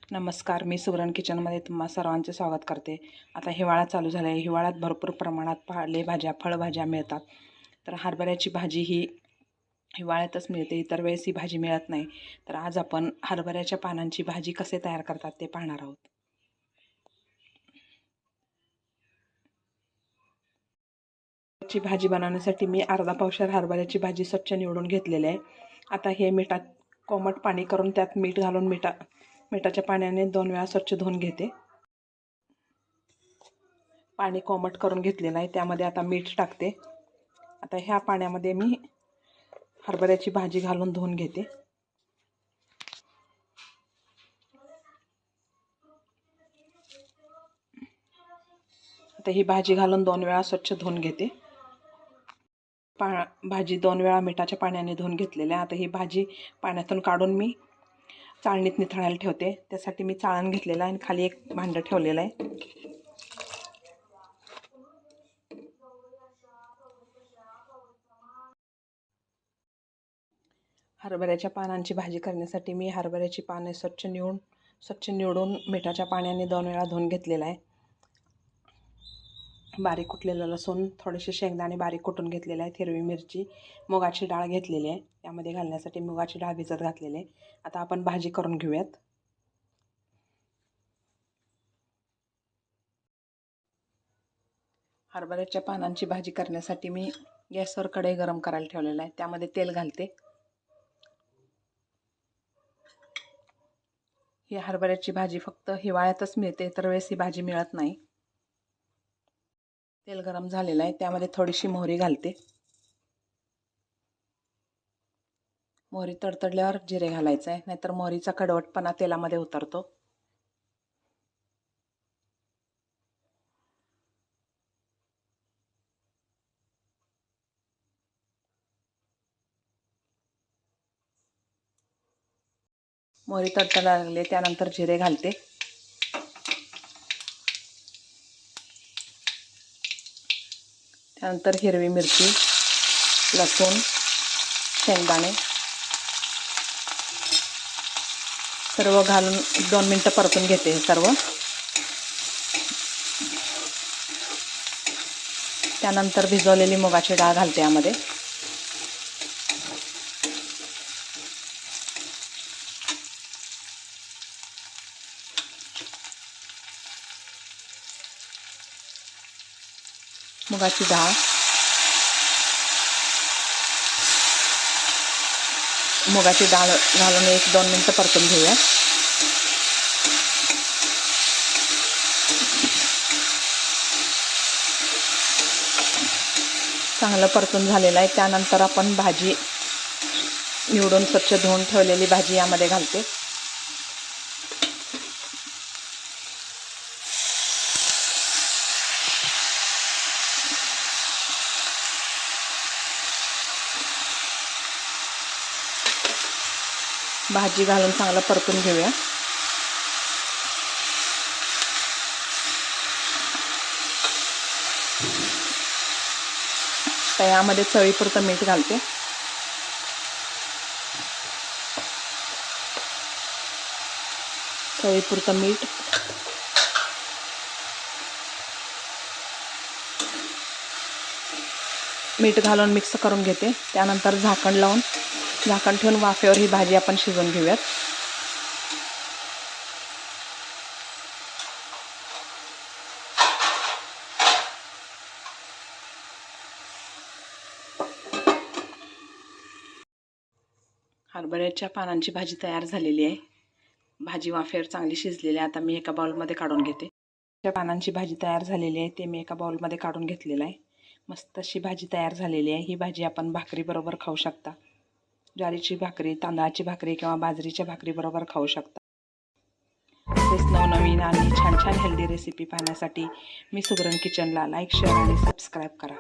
नमस्कार, मी सुगरण किचनमध्ये तुम्हा सर्वांचे स्वागत करते. आता हिवाळा चालू झाला आहे. हिवाळ्यात भरपूर प्रमाणात पालेभाज्या फळभाज्या मिळतात. तर हरभऱ्याची भाजी ही हिवाळ्यातच मिळते, इतर वेळेस ही भाजी मिळत नाही. तर आज आपण हरभऱ्याच्या पानांची भाजी कसे तयार करतात ते पाहणार आहोत. ची भाजी बनवण्यासाठी मी अर्धा पावशेर हरभऱ्याची भाजी स्वच्छ निवडून घेतलेली आहे. आता हे मिठात कोमट पाणी करून त्यात मीठ घालून मिठाच्या पाण्याने 2 वेळा स्वच्छ धुवून घेते. पाणी कोमट करून घेतलेलं आहे, त्यामध्ये आता मीठ टाकते. आता ह्या पाण्यामध्ये मी हरभऱ्याची भाजी घालून धुवून घेते. आता ही भाजी घालून 2 वेळा स्वच्छ धुवून घेते. भाजी 2 वेळा मिठाच्या पाण्याने धुवून घेतलेली आहे. आता ही भाजी पाण्यातून काढून मी चाळणीत निथळायला ठेवते. त्यासाठी मी चाळण घेतलेलं आहे आणि खाली एक भांडं ठेवलेलं आहे. हरभऱ्याच्या पानांची भाजी करण्यासाठी मी हरभऱ्याची पाने स्वच्छ निवडून मिठाच्या पाण्याने 2 वेळा धुवून घेतलेलं आहे. बारीक कुटलेलं लसूण, थोडेसे शेंगदाणे बारीक कुटून घेतलेले आहेत, हिरवी मिरची, मुगाची डाळ घेतलेली आहे. त्यामध्ये घालण्यासाठी मुगाची डाळ भिजत घातलेली आहे. आता आपण भाजी करून घेऊयात. हरभऱ्याच्या पानांची भाजी करण्यासाठी मी गॅसवर कढई गरम करायला ठेवलेला आहे. त्यामध्ये तेल घालते. ही हरभऱ्याची भाजी फक्त हिवाळ्यातच मिळते, इतर वेळेस ही भाजी मिळत नाही. तेल गरम झालेलं आहे, त्यामध्ये थोडीशी मोहरी घालते. मोहरी तडतडल्यावर जिरे घालायचं आहे, नाहीतर मोहरीचा कडवटपणा तेलामध्ये उतरतो. मोहरी तडतडायला लागली, त्यानंतर जिरे घालते. त्यानंतर हिरवी मिरची, लसूण, शेंगदाणे सर्व घालून 2 मिनटं परतून घेते. हे सर्व त्यानंतर भिजवलेली मुगाची डाळ घालते यामध्ये. मुगाची डाळ, घालून 1-2 मिनटं परतून घेऊया. चांगलं परतून झालेलं आहे. त्यानंतर आपण भाजी निवडून स्वच्छ धुवून ठेवलेली भाजी यामध्ये घालते. भाजी घालून चांगलं परतून घेऊया. तर यामध्ये चवीपुरतं मीठ घालते. चवीपुरतं मीठ घालून मिक्स करून घेते. त्यानंतर झाकण ठेवून वाफेवर ही भाजी आपण शिजवून घेऊयात. हरभऱ्याच्या पानांची भाजी तयार झालेली आहे. भाजी वाफेवर चांगली शिजलेली आहे. आता मी एका बाउलमध्ये काढून घेते. त्या पानांची भाजी तयार झालेली आहे, ते मी एका बाउलमध्ये काढून घेतलेलं आहे. मस्त अशी भाजी तयार झालेली आहे. ही भाजी आपण भाकरीबरोबर खाऊ शकता. ज्वारीची भाकरी, तांदळाची भाकरी किंवा बाजरीच्या भाकरीबरोबर खाऊ शकता. तसेच नवनवीन आणि छान छान हेल्दी रेसिपी पाहण्यासाठी मी सुगरण किचनला लाईक, शेअर आणि सबस्क्राईब करा.